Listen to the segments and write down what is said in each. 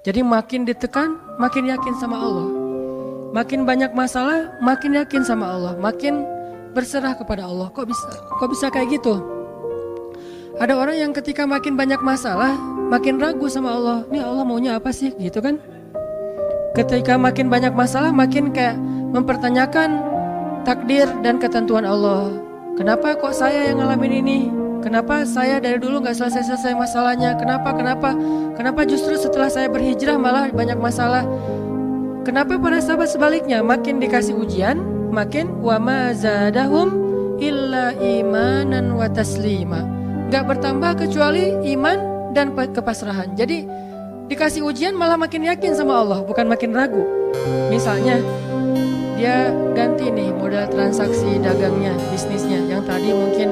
Jadi makin ditekan, makin yakin sama Allah. Makin banyak masalah, makin yakin sama Allah. Makin berserah kepada Allah. Kok bisa kayak gitu? Ada orang yang ketika makin banyak masalah, makin ragu sama Allah. Ini Allah maunya apa sih? Gitu kan? Ketika makin banyak masalah, makin kayak mempertanyakan takdir dan ketentuan Allah. Kenapa kok saya yang ngalamin ini? Kenapa saya dari dulu gak selesai-selesai masalahnya? Kenapa justru setelah saya berhijrah malah banyak masalah? Kenapa para sahabat sebaliknya? Makin dikasih ujian, makin wa ma zadahum illa imanan wa taslima. Gak bertambah kecuali iman dan kepasrahan. Jadi dikasih ujian malah makin yakin sama Allah, bukan makin ragu. Misalnya dia ganti nih modal transaksi dagangnya, bisnisnya. Yang tadi mungkin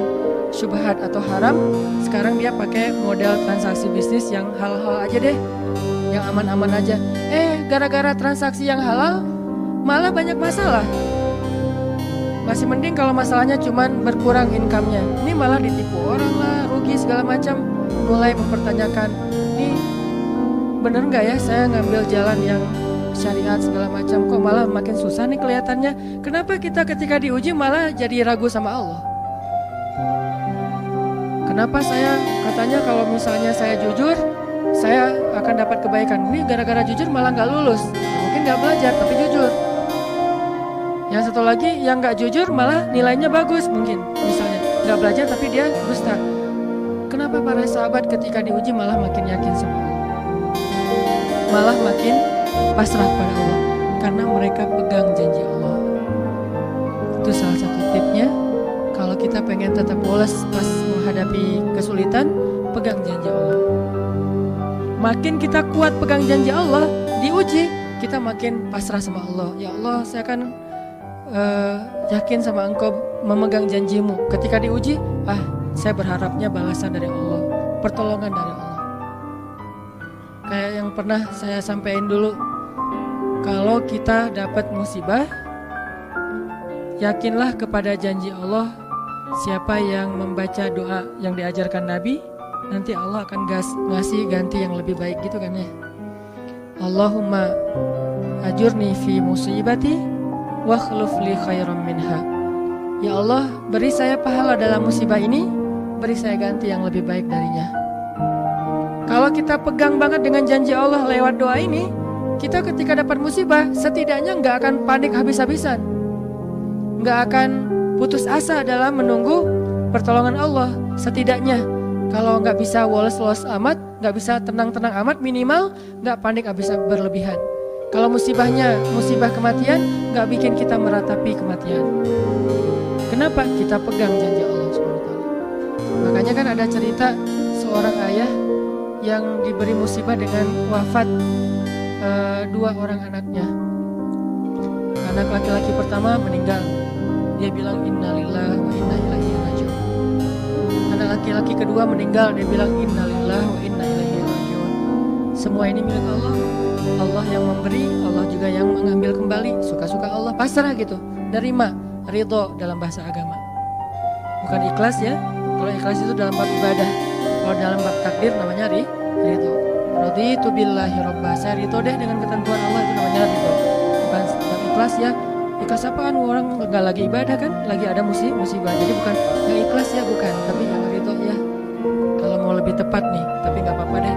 syubhat atau haram, sekarang dia pakai modal transaksi bisnis yang halal aja deh, yang aman-aman aja. Gara-gara transaksi yang halal malah banyak masalah. Masih mending kalau masalahnya cuman berkurang income-nya. Ini malah ditipu orang lah, rugi segala macam. Mulai mempertanyakan, ini bener gak ya saya ngambil jalan yang syariat segala macam, kok malah makin susah nih kelihatannya. Kenapa kita ketika diuji malah jadi ragu sama Allah? Kenapa saya katanya kalau misalnya saya jujur saya akan dapat kebaikan. Ini gara-gara jujur malah gak lulus. Mungkin gak belajar tapi jujur. Yang satu lagi yang gak jujur malah nilainya bagus, mungkin misalnya gak belajar tapi dia dusta. Kenapa para sahabat ketika diuji malah makin yakin sama Allah, malah makin pasrah pada Allah? Karena mereka pegang janji Allah. Itu salah satu tipnya. Kalau kita pengen tetap polos pas menghadapi kesulitan, pegang janji Allah. Makin kita kuat pegang janji Allah, diuji, kita makin pasrah sama Allah. Ya Allah, saya akan yakin sama Engkau memegang janjimu. Ketika diuji, saya berharapnya balasan dari Allah, pertolongan dari Allah. Kayak yang pernah saya sampaikan dulu, kalau kita dapat musibah, yakinlah kepada janji Allah. Siapa yang membaca doa yang diajarkan Nabi, nanti Allah akan ngasih ganti yang lebih baik, gitu kan ya. Allahumma ajurni fi musibati wa khluf li khairan minha. Ya Allah, beri saya pahala dalam musibah ini, beri saya ganti yang lebih baik darinya. Kalau kita pegang banget dengan janji Allah lewat doa ini, kita ketika dapat musibah setidaknya gak akan panik habis-habisan, gak akan putus asa dalam menunggu pertolongan Allah. Setidaknya kalau gak bisa woles-woles amat, gak bisa tenang-tenang amat, minimal gak panik habis berlebihan. Kalau musibahnya musibah kematian, gak bikin kita meratapi kematian. Kenapa? Kita pegang janji Allah SWT. Makanya kan ada cerita seorang ayah yang diberi musibah dengan wafat dua orang anaknya. Anak laki-laki pertama meninggal, dia bilang innalillahi wa inna ilaihi rajiun. Anak laki-laki kedua meninggal, dia bilang innalillahi wa inna ilaihi rajiun. Semua ini milik Allah. Allah yang memberi, Allah juga yang mengambil kembali. Suka-suka Allah, pasrah gitu. Nerima, ridho dalam bahasa agama. Bukan ikhlas ya. Kalau ikhlas itu dalam bab ibadah. Kalau dalam bab takdir namanya ridho. Raditu billahi robba. Saya ridho deh dengan ketentuan Allah, itu namanya ridho. Bukan bab ikhlas ya. Ikhlas apaan? Orang gak lagi ibadah kan, lagi ada musibah. Jadi bukan yang ikhlas ya, bukan. Tapi yang ridho ya. Kalau mau lebih tepat nih, tapi gak apa-apa deh,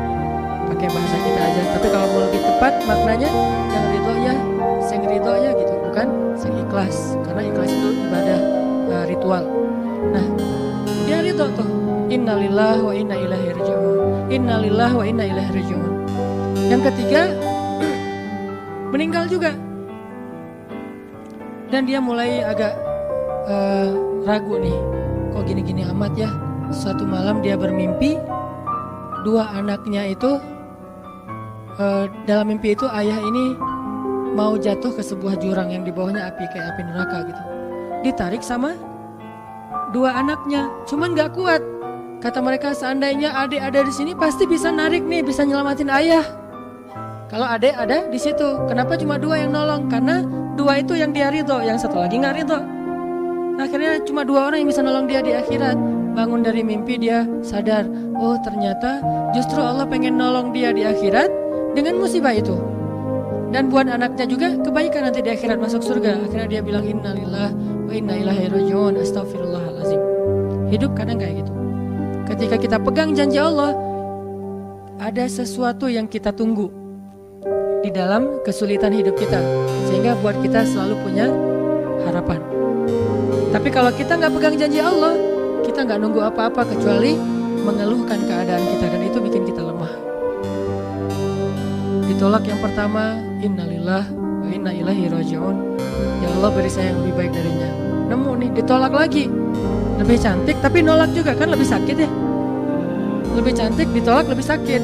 pakai bahasa kita aja. Tapi kalau mau lebih tepat maknanya, yang ridho ya, sing ridho ya gitu, bukan sing ikhlas. Karena ikhlas itu ibadah ritual. Nah, dia ridho tuh. Innalillahi wa inna ilaihi rajiun. Innalillahi wa inna ilaihi rajiun. Yang ketiga meninggal juga. Dan dia mulai agak ragu nih, kok gini-gini amat ya. Suatu malam dia bermimpi, dua anaknya itu dalam mimpi itu ayah ini mau jatuh ke sebuah jurang yang di bawahnya api, kayak api neraka gitu. Ditarik sama dua anaknya, cuman gak kuat. Kata mereka, seandainya adik ada di sini pasti bisa narik nih, bisa nyelamatin ayah. Kalau adik ada di situ, kenapa cuma dua yang nolong? Karena dua itu yang dia ridho, yang satu lagi nggak ridho. Akhirnya cuma dua orang yang bisa nolong dia di akhirat. Bangun dari mimpi dia sadar, oh ternyata justru Allah pengen nolong dia di akhirat dengan musibah itu. Dan buat anaknya juga kebaikan nanti di akhirat masuk surga. Akhirnya dia bilang innalillahi wa inna ilaihi rajiun, astagfirullahalazim. Hidup kadang kayak gitu. Ketika kita pegang janji Allah, ada sesuatu yang kita tunggu di dalam kesulitan hidup kita, sehingga buat kita selalu punya harapan. Tapi kalau kita nggak pegang janji Allah, kita nggak nunggu apa-apa kecuali mengeluhkan keadaan kita, dan itu bikin kita lemah. Ditolak yang pertama, innalillah wa inna ilaihi rajiun. Ya Allah, beri saya yang lebih baik darinya. Nemu nih, ditolak lagi. Lebih cantik tapi nolak juga, kan lebih sakit ya. Lebih cantik ditolak lebih sakit.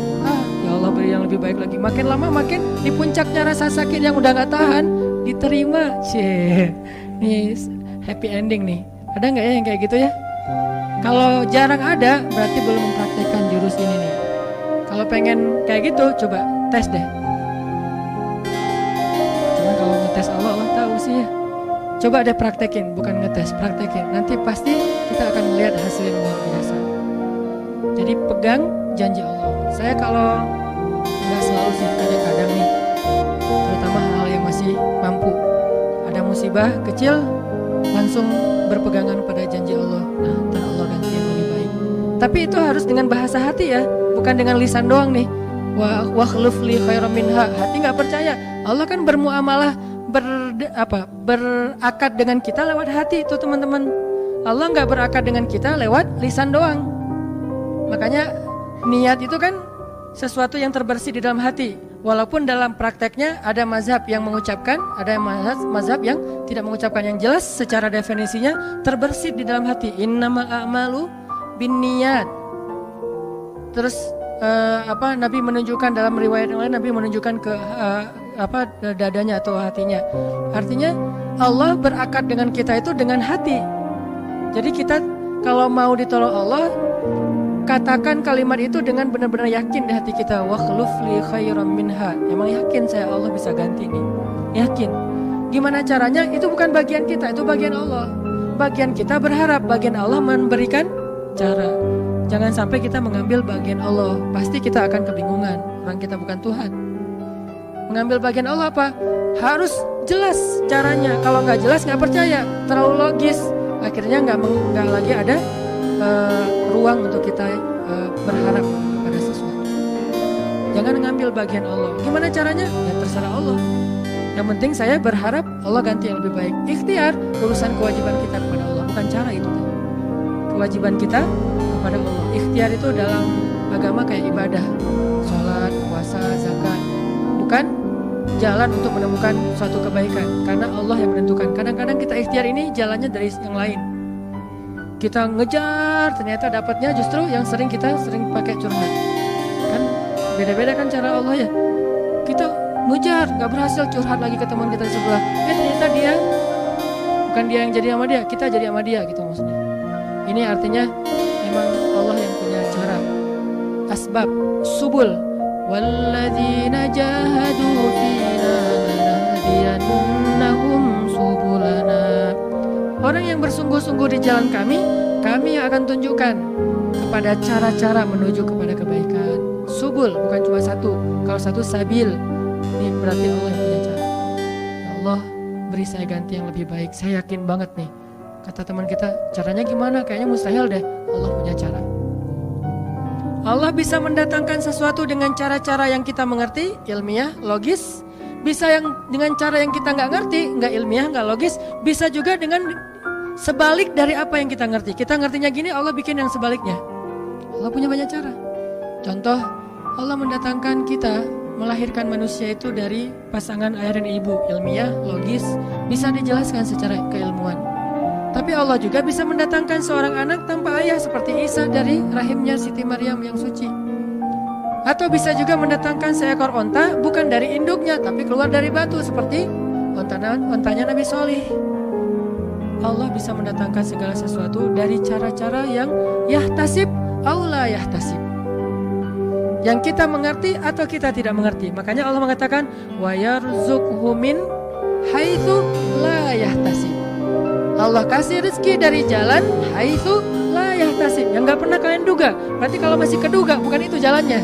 Ya Allah, beri yang lebih baik lagi. Makin lama makin di puncaknya rasa sakit yang udah gak tahan, diterima. Nih happy ending nih. Ada gak ya yang kayak gitu ya? Kalau jarang ada, berarti belum mempraktekkan jurus ini nih. Kalau pengen kayak gitu, coba tes deh. Cuman kalau ngetes Allah tahu sih ya. Coba deh praktekin, bukan ngetes, praktekin. Nanti pasti kita akan melihat hasil yang luar biasa. Jadi pegang janji Allah. Saya kalau nggak selalu sih, kadang-kadang nih, terutama hal yang masih mampu, ada musibah kecil, langsung berpegangan pada janji Allah. Nah, ntar Allah ganti yang lebih baik. Tapi itu harus dengan bahasa hati ya, bukan dengan lisan doang nih. Wa khluf li khairam minha. Hati nggak percaya. Allah kan bermuamalah, berakad dengan kita lewat hati itu teman-teman. Allah nggak berakad dengan kita lewat lisan doang. Makanya niat itu kan sesuatu yang terbersih di dalam hati. Walaupun dalam prakteknya ada mazhab yang mengucapkan, ada mazhab yang tidak mengucapkan. Yang jelas secara definisinya terbersih di dalam hati. Innamal a'malu binniyat. Terus Nabi menunjukkan dalam riwayat yang lain, Nabi menunjukkan ke dadanya atau hatinya. Artinya Allah berakad dengan kita itu dengan hati. Jadi kita kalau mau ditolong Allah, katakan kalimat itu dengan benar-benar yakin di hati kita. Wa khluf li khairam minha. Emang yakin saya Allah bisa ganti nih. Yakin. Gimana caranya? Itu bukan bagian kita, itu bagian Allah. Bagian kita berharap, bagian Allah memberikan cara. Jangan sampai kita mengambil bagian Allah. Pasti kita akan kebingungan. Orang kita bukan Tuhan. Mengambil bagian Allah apa? Harus jelas caranya. Kalau nggak jelas nggak percaya, terlalu logis. Akhirnya nggak lagi ada ruang untuk kita berharap pada sesuatu. Jangan ngambil bagian Allah. Gimana caranya? Ya terserah Allah. Yang penting saya berharap Allah ganti yang lebih baik. Ikhtiar urusan kewajiban kita kepada Allah, bukan cara itu. Kewajiban kita kepada Allah. Ikhtiar itu dalam agama kayak ibadah, sholat, puasa, zakat. Bukan jalan untuk menemukan suatu kebaikan, karena Allah yang menentukan. Kadang-kadang kita ikhtiar ini jalannya dari yang lain. Kita ngejar, ternyata dapatnya justru yang sering pakai curhat. Kan beda-beda kan cara Allah ya. Kita ngejar, gak berhasil, curhat lagi ke teman kita di sebelah. Ternyata dia, bukan dia yang jadi sama dia, kita jadi sama dia gitu maksudnya. Ini artinya memang Allah yang punya cara. Asbab, subul. Walladzina jahadu fina lanahdiyannahum subulana. Orang yang bersungguh-sungguh di jalan kami yang akan tunjukkan kepada cara-cara menuju kepada kebaikan. Subul, bukan cuma satu. Kalau satu sabil, ini berarti Allah yang punya cara. Ya Allah, beri saya ganti yang lebih baik. Saya yakin banget nih. Kata teman kita, caranya gimana? Kayaknya mustahil deh. Allah punya cara. Allah bisa mendatangkan sesuatu dengan cara-cara yang kita mengerti, ilmiah, logis. Bisa yang dengan cara yang kita nggak ngerti, nggak ilmiah, nggak logis. Bisa juga dengan sebalik dari apa yang kita ngerti. Kita ngertinya gini, Allah bikin yang sebaliknya. Allah punya banyak cara. Contoh, Allah mendatangkan kita, melahirkan manusia itu dari pasangan ayah dan ibu. Ilmiah, logis, bisa dijelaskan secara keilmuan. Tapi Allah juga bisa mendatangkan seorang anak tanpa ayah seperti Isa dari rahimnya Siti Maryam yang suci. Atau bisa juga mendatangkan seekor onta bukan dari induknya tapi keluar dari batu seperti ontanya Nabi Solih. Allah bisa mendatangkan segala sesuatu dari cara-cara yang yahtasib aula yahtasib. Yang kita mengerti atau kita tidak mengerti. Makanya Allah mengatakan wa yarzuqhu min haitsu la yahtasib. Allah kasih rezeki dari jalan haitsu la yahtasib, yang gak pernah kalian duga. Berarti kalau masih keduga, bukan itu jalannya.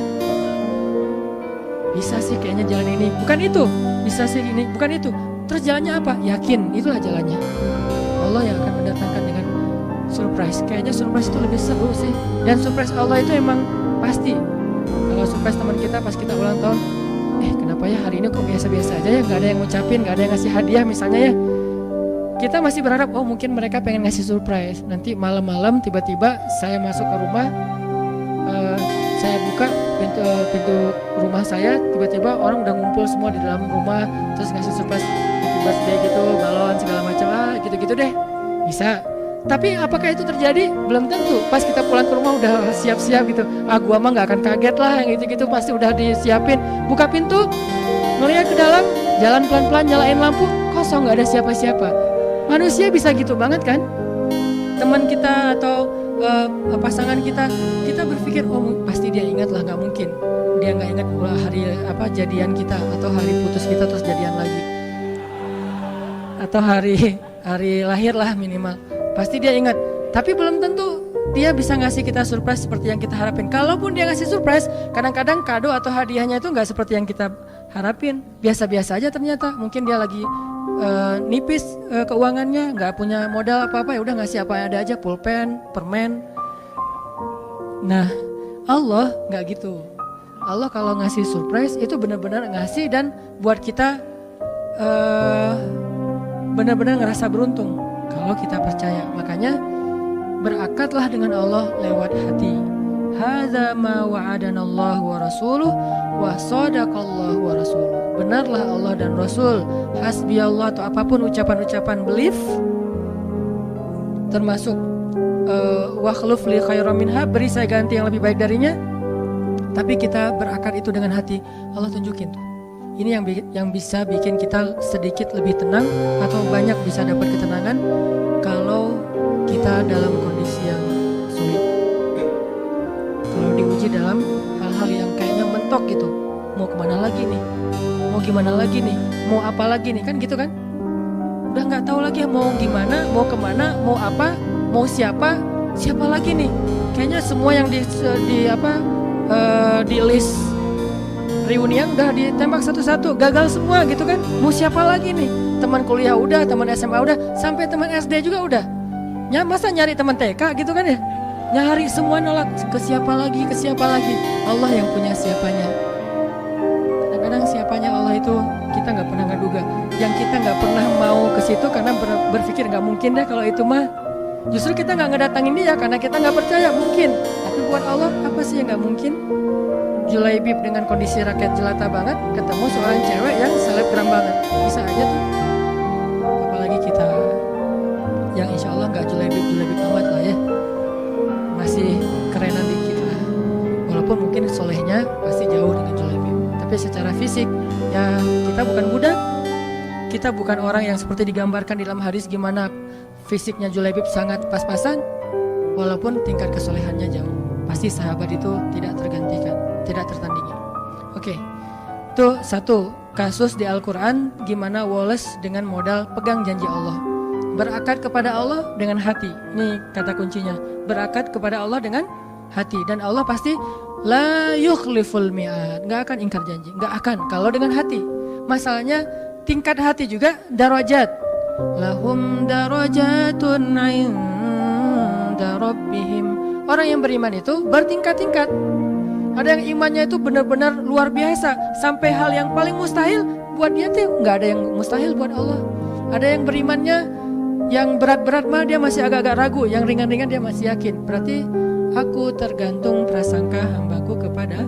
bisa sih kayaknya jalan ini, bukan itu. Bisa sih ini, bukan itu. Terus jalannya apa? Yakin, itulah jalannya. Allah yang akan mendatangkan dengan surprise. Kayaknya surprise itu lebih seru sih. Dan surprise Allah itu emang pasti. Kalau surprise teman kita pas kita ulang tahun, kenapa ya hari ini kok biasa-biasa aja ya, gak ada yang ngucapin, gak ada yang ngasih hadiah misalnya ya. Kita masih berharap, mungkin mereka pengen ngasih surprise. Nanti malam-malam tiba-tiba saya masuk ke rumah, saya buka pintu rumah saya, tiba-tiba orang udah ngumpul semua di dalam rumah, terus ngasih surprise happy birthday gitu, balon segala macam, gitu-gitu deh. Bisa. Tapi apakah itu terjadi? Belum tentu. Pas kita pulang ke rumah udah siap-siap gitu. Gua mah gak akan kaget lah, yang gitu-gitu pasti udah disiapin. Buka pintu, ngeliat ke dalam, jalan pelan-pelan, nyalain lampu, kosong, gak ada siapa-siapa. Manusia bisa gitu banget kan? Teman kita atau pasangan kita berpikir, pasti dia ingat lah, gak mungkin dia gak ingat hari jadian kita, atau hari putus kita terus jadian lagi, atau hari lahir lah minimal. Pasti dia ingat, tapi belum tentu dia bisa ngasih kita surprise seperti yang kita harapin. Kalaupun dia ngasih surprise, kadang-kadang kado atau hadiahnya itu nggak seperti yang kita harapin. Biasa-biasa aja ternyata. Mungkin dia lagi nipis keuangannya, nggak punya modal apa-apa, ya udah ngasih apa yang ada aja, pulpen, permen. Nah, Allah nggak gitu. Allah kalau ngasih surprise itu benar-benar ngasih dan buat kita benar-benar ngerasa beruntung. Kalau kita percaya, makanya berakatlah dengan Allah lewat hati. Hadza ma wa'adanallahu wa rasuluh wa shadaqallahu wa rasuluh. Benarlah Allah dan Rasul. Hasbiyallah atau apapun ucapan-ucapan belief, termasuk wa khluf li khairam minha, beri saya ganti yang lebih baik darinya. Tapi kita berakad itu dengan hati. Allah tunjukin tuh. Ini yang bisa bikin kita sedikit lebih tenang atau banyak bisa dapat ketenangan kalau kita dalam kondisi yang sulit. Kalau diuji dalam hal-hal yang kayaknya mentok gitu, mau kemana lagi nih, mau gimana lagi nih, mau apa lagi nih, kan gitu kan? Udah nggak tahu lagi mau gimana, mau kemana, mau apa, mau siapa lagi nih? Kayaknya semua yang di list reunian udah ditembak satu-satu, gagal semua gitu kan. Mau siapa lagi nih? Teman kuliah udah, teman SMA udah, sampai teman SD juga udah. Masa nyari teman TK gitu kan ya? Nyari semua nolak, ke siapa lagi? Allah yang punya siapanya. Kadang-kadang siapanya Allah itu kita nggak pernah ngeduga. Yang kita nggak pernah mau ke situ karena berpikir nggak mungkin deh kalau itu mah. Justru kita nggak ngedatangin dia karena kita nggak percaya mungkin. Tapi buat Allah apa sih yang nggak mungkin? Julaibib dengan kondisi rakyat jelata banget ketemu seorang cewek yang selebgram banget, bisa aja tuh. Apalagi kita yang insya Allah nggak julaibib amat lah ya, masih kerenan dikit lah. Walaupun mungkin solehnya pasti jauh dengan julaibib, tapi secara fisik ya kita bukan budak, kita bukan orang yang seperti digambarkan di dalam hadis gimana fisiknya julaibib sangat pas-pasan. Walaupun tingkat kesolehannya jauh, pasti sahabat itu tidak tergantikan, tidak tertandingi. Oke, itu satu kasus di Al-Quran gimana Wallace dengan modal pegang janji Allah. Berakad kepada Allah dengan hati. Ini kata kuncinya, berakad kepada Allah dengan hati. Dan Allah pasti la yukhliful mi'ad, gak akan ingkar janji, gak akan kalau dengan hati. Masalahnya tingkat hati juga darajat. Lahum darajatun 'inda rabbihim. Orang yang beriman itu bertingkat-tingkat. Ada yang imannya itu benar-benar luar biasa, sampai hal yang paling mustahil buat dia tuh nggak ada yang mustahil buat Allah. Ada yang berimannya yang berat-berat mah dia masih agak-agak ragu, yang ringan-ringan dia masih yakin. Berarti aku tergantung prasangka hambaku kepada